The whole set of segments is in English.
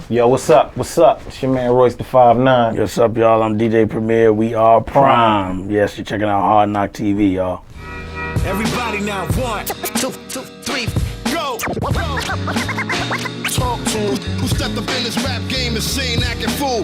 Yo, what's up? What's up? It's your man Royce the 5'9". What's up, y'all? I'm DJ Premier. We are PRhyme. Yes, you're checking out hardknocktv, y'all. Everybody now, 1, 2, 3, go! Talk to him. Who stepped up in this rap game and seen acting fool?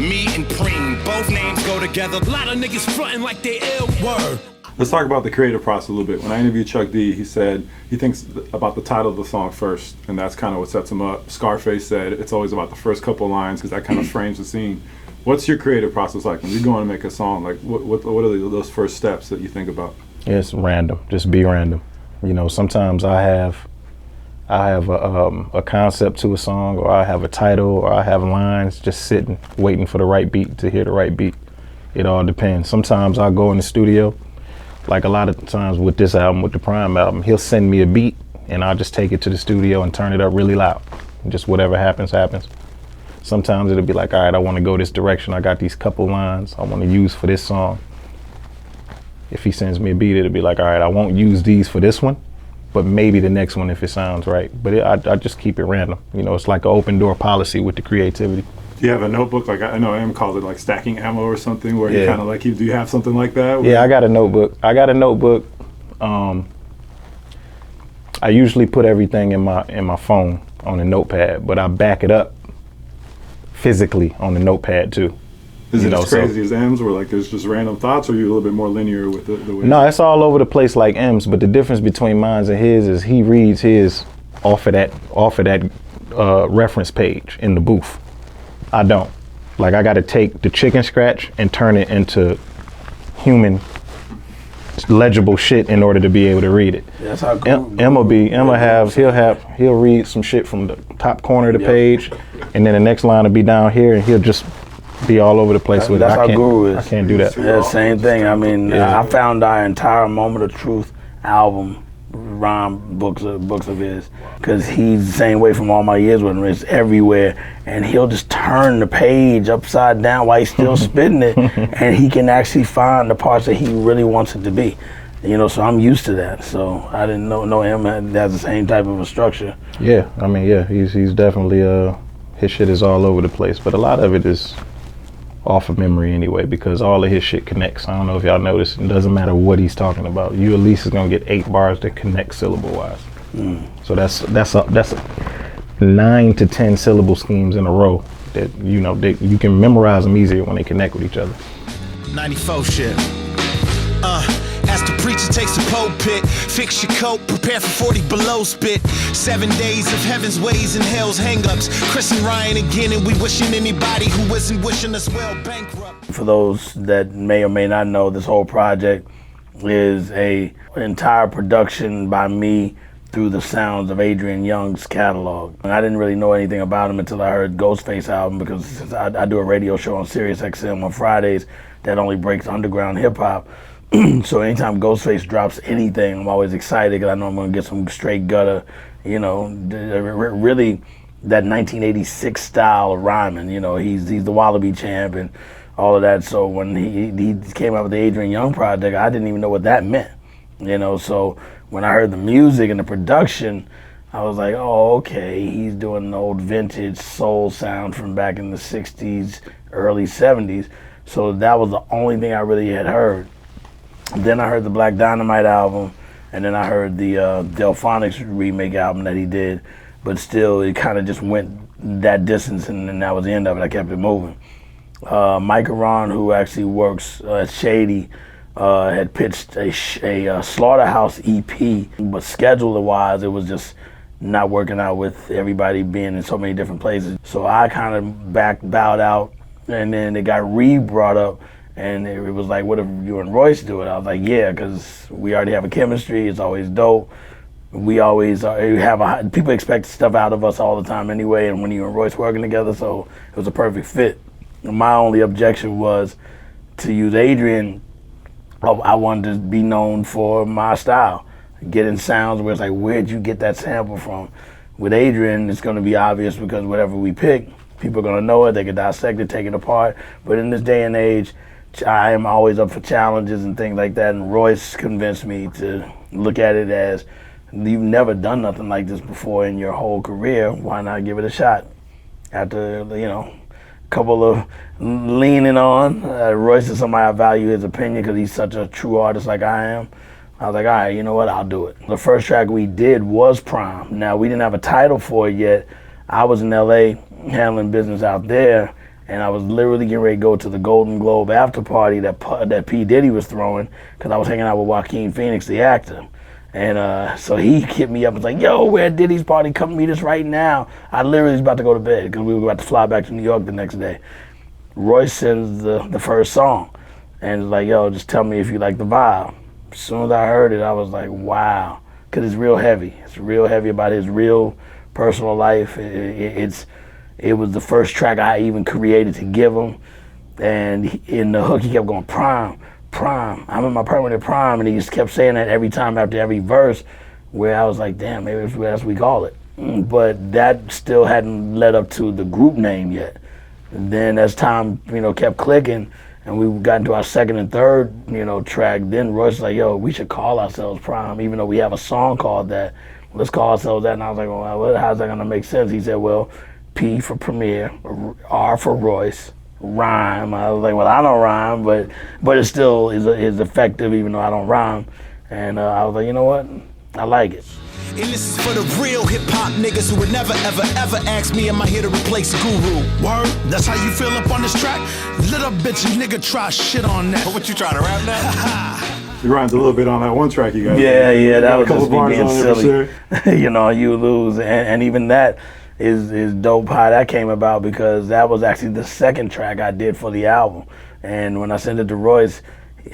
Me and PRhyme, both names go together. A lot of niggas frontin' like they ill. Word. Let's talk about the creative process a little bit. When I interviewed Chuck D, he said he thinks about the title of the song first, and that's kind of what sets him up. Scarface said it's always about the first couple lines because that kind of frames the scene. What's your creative process like when you're going to make a song? Like, what are those first steps that you think about? It's random. Just be random. You know, sometimes I have a concept to a song, or I have a title, or I have lines just sitting, waiting for the right beat to hear the right beat. It all depends. Sometimes I'll go in the studio. Like a lot of times with this album, with the PRhyme album, he'll send me a beat and I'll just take it to the studio and turn it up really loud. And just whatever happens, happens. Sometimes it'll be like, all right, I want to go this direction. I got these couple lines I want to use for this song. If he sends me a beat, it'll be like, all right, I won't use these for this one, but maybe the next one if it sounds right. But I just keep it random. You know, it's like an open door policy with the creativity. Do you have a notebook? Like, I know Eminem calls it like stacking ammo or something, where you kind of like, do you have something like that? Yeah, I got a notebook. I usually put everything in my phone on a notepad, but I back it up physically on the notepad too. Is it as crazy as M's, where like there's just random thoughts, or are you a little bit more linear with the way? No, it's all over the place like M's, but the difference between mine and his is he reads his off of that reference page in the booth. I don't. Like, I got to take the chicken scratch and turn it into human legible shit in order to be able to read it. That's how he'll read some shit from the top corner of the page, and then the next line will be down here, and he'll just be all over the place with it. That's how Guru is. I can't do that. Yeah, same thing. I mean, I found our entire Moment of Truth album, rhyme books of his, because he's the same way from all my years with him. It's everywhere, and he'll just turn the page upside down while he's still spitting it, and he can actually find the parts that he really wants it to be. You know, so I'm used to that. So I didn't know him has the same type of a structure. Yeah, I mean, yeah, he's definitely his shit is all over the place, but a lot of it is off of memory anyway, because all of his shit connects. I don't know if y'all noticed, it doesn't matter what he's talking about. You at least is gonna get 8 bars that connect syllable wise. So that's 9 to 10 syllable schemes in a row that, you know, you can memorize them easier when they connect with each other. 94 shit. As the preacher takes the pulpit, fix your coat, prepare for 40 below spit. 7 days of heaven's ways and hell's hangups. Chris and Ryan again, and we wishing anybody who isn't wishing us well bankrupt. For those that may or may not know, this whole project is an entire production by me through the sounds of Adrian Young's catalog. And I didn't really know anything about him until I heard Ghostface album, because I do a radio show on Sirius XM on Fridays that only breaks underground hip hop. So anytime Ghostface drops anything, I'm always excited because I know I'm gonna get some straight gutter, you know, really that 1986 style of rhyming. You know, he's the Wallaby champ and all of that. So when he came out with the Adrian Young project, I didn't even know what that meant. You know, so when I heard the music and the production, I was like, oh, okay, he's doing an old vintage soul sound from back in the 60s, early 70s. So that was the only thing I really had heard. Then I heard the Black Dynamite album, and then I heard the Delphonics remake album that he did, but still it kind of just went that distance, and then that was the end of it. I kept it moving. Mike Aron, who actually works at Shady, had pitched a Slaughterhouse EP, but scheduler-wise, it was just not working out with everybody being in so many different places. So I kind of bowed out, and then it got re-brought up. And it was like, what if you and Royce do it? I was like, yeah, because we already have a chemistry. It's always dope. We always people expect stuff out of us all the time anyway. And when you and Royce working together, so it was a perfect fit. And my only objection was to use Adrian. I wanted to be known for my style, getting sounds where it's like, where'd you get that sample from? With Adrian, it's going to be obvious because whatever we pick, people are going to know it. They can dissect it, take it apart. But in this day and age, I am always up for challenges and things like that, and Royce convinced me to look at it as, you've never done nothing like this before in your whole career, why not give it a shot? after a couple of leaning on. Royce is somebody I value his opinion because he's such a true artist like I am. I was like, all right, you know what, I'll do it. The first track we did was PRhyme. Now, we didn't have a title for it yet. I was in LA handling business out there, and I was literally getting ready to go to the Golden Globe after party that P. Diddy was throwing because I was hanging out with Joaquin Phoenix, the actor. And so he hit me up and was like, yo, we're at Diddy's party, come meet us right now. I literally was about to go to bed because we were about to fly back to New York the next day. Royce sends the first song and was like, yo, just tell me if you like the vibe. As soon as I heard it, I was like, wow, because it's real heavy. It's real heavy about his real personal life. It was the first track I even created to give him. And in the hook, he kept going, PRhyme, PRhyme. I'm in my permanent prime. And he just kept saying that every time after every verse, where I was like, damn, maybe that's what we call it. But that still hadn't led up to the group name yet. And then as time, kept clicking, and we got into our second and third, track, then Royce was like, yo, we should call ourselves PRhyme, even though we have a song called that. Let's call ourselves that. And I was like, well, how's that gonna make sense? He said, well, P for Premier, R for Royce, rhyme. I was like, well, I don't rhyme, but it still is effective even though I don't rhyme. And I was like, you know what? I like it. And this is for the real hip-hop niggas who would never, ever, ever ask me, am I here to replace Guru? Word, that's how you feel up on this track? Little bitch nigga try shit on that. What you trying to rap now? You rhymed a little bit on that one track you guys. Yeah, that was a couple just me being silly. Sure. You lose, and even that is dope how that came about because that was actually the second track I did for the album. And when I sent it to Royce,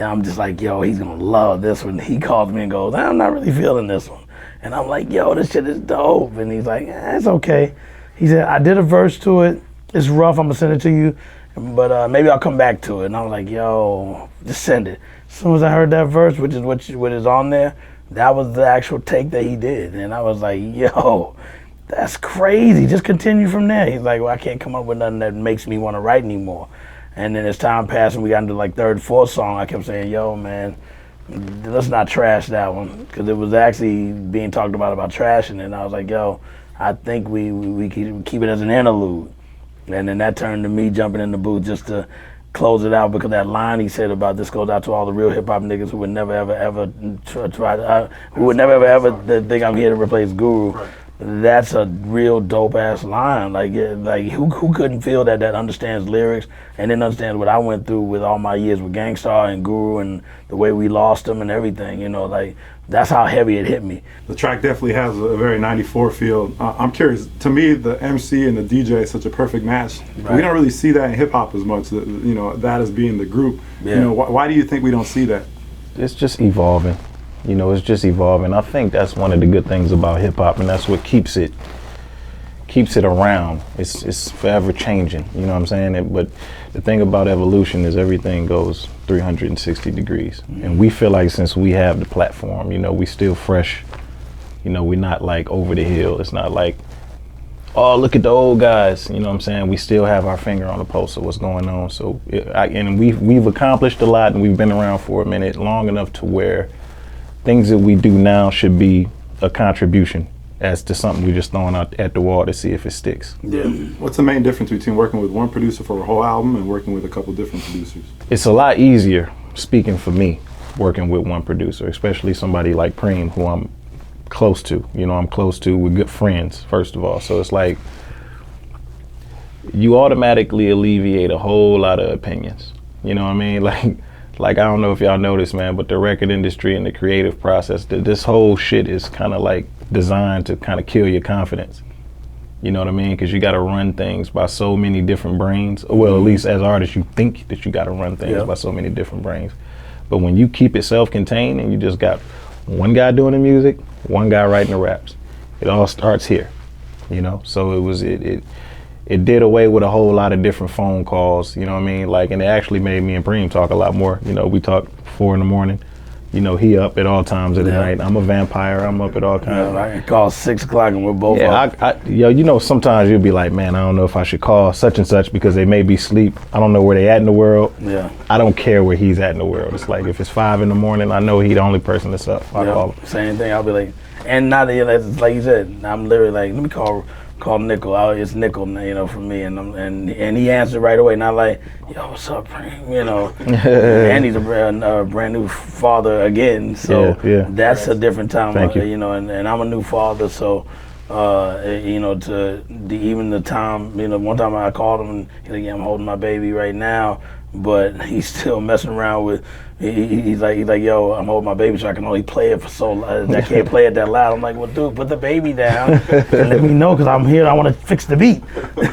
I'm just like, yo, he's gonna love this one. He calls me and goes, I'm not really feeling this one. And I'm like, yo, this shit is dope. And he's like, it's okay. He said, I did a verse to it. It's rough, I'm gonna send it to you, but maybe I'll come back to it. And I was like, yo, just send it. As soon as I heard that verse, which is what is on there, that was the actual take that he did. And I was like, yo, that's crazy. Just continue from there. He's like, well, I can't come up with nothing that makes me want to write anymore. And then as time passed and we got into like third, fourth song, I kept saying, yo, man, let's not trash that one. Because it was actually being talked about trashing it. And I was like, yo, I think we keep it as an interlude. And then that turned to me jumping in the booth just to close it out because that line he said about this goes out to all the real hip hop niggas who would never ever think I'm here to replace Guru. Right. That's a real dope ass line. Like who couldn't feel that understands lyrics and then understands what I went through with all my years with Gang Starr and Guru and the way we lost them and everything. Like that's how heavy it hit me. The track definitely has a very 94 feel. I'm curious, to me the MC and the DJ is such a perfect match. Right. We don't really see that in hip hop as much, that as being the group. Yeah. Why do you think we don't see that? It's just evolving. It's just evolving. I think that's one of the good things about hip hop, and that's what keeps it around. It's forever changing. You know what I'm saying? But the thing about evolution is everything goes 360 degrees, and we feel like since we have the platform, we still fresh. We're not like over the hill. It's not like, oh, look at the old guys. You know what I'm saying? We still have our finger on the pulse of what's going on. So, and we've accomplished a lot, and we've been around for a minute, long enough to where things that we do now should be a contribution as to something we're just throwing out at the wall to see if it sticks. Yeah. What's the main difference between working with one producer for a whole album and working with a couple different producers? It's a lot easier, speaking for me, working with one producer, especially somebody like PRhyme, who I'm close to. I'm close to, we're good friends, first of all. So it's like, you automatically alleviate a whole lot of opinions. You know what I mean? Like, I don't know if y'all noticed, man, but the record industry and the creative process, this whole shit is kind of like designed to kind of kill your confidence. You know what I mean? Because you got to run things by so many different brains. Well, at least as artists, you think that you got to run things by so many different brains. But when you keep it self-contained and you just got one guy doing the music, one guy writing the raps, it all starts here. So it did away with a whole lot of different phone calls, you know what I mean? And it actually made me and PRhyme talk a lot more. We talk 4 a.m. He up at all times of the night. I'm a vampire. I'm up at all times. I can call 6 o'clock and we're both up. Sometimes you'll be like, man, I don't know if I should call such and such because they may be asleep. I don't know where they at in the world. Yeah. I don't care where he's at in the world. It's like if it's 5 a.m, I know he's the only person that's up. I call him. Same thing. I'll be like, and not that it's like you said, I'm literally like, let me call called Nickel. It's Nickel, you know, for me, and he answered right away. Not like, yo, what's up, Preem? You know, and he's a brand new father again, so that's a different time. Thank you. You know, and I'm a new father, so. You know, even the time, you know, one time I called him and he's like, yeah, I'm holding my baby right now, but he's still messing around with. He's like, yo, I'm holding my baby, so I can only play it for so loud. I can't play it that loud. I'm like, well, dude, put the baby down and let me know, because I'm here. I want to fix the beat.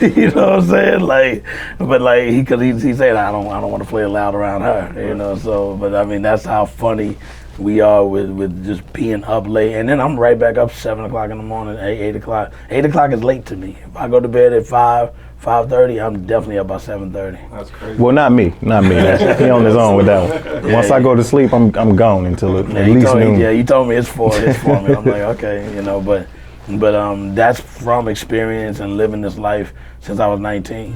You know what I'm saying? Like, but like, because he said I don't want to play it loud around her. You know, so but I mean, that's how funny we are with just being up late, and then I'm right back up 7 o'clock in the morning, 8 o'clock. 8 o'clock is late to me. If I go to bed at 5:30, I'm definitely up by 7:30. That's crazy. Well, not me. He on his own with that one. Once I go to sleep, I'm gone until at least noon. Yeah, you told me it's for me. I'm like, okay, you know, but that's from experience and living this life since I was 19.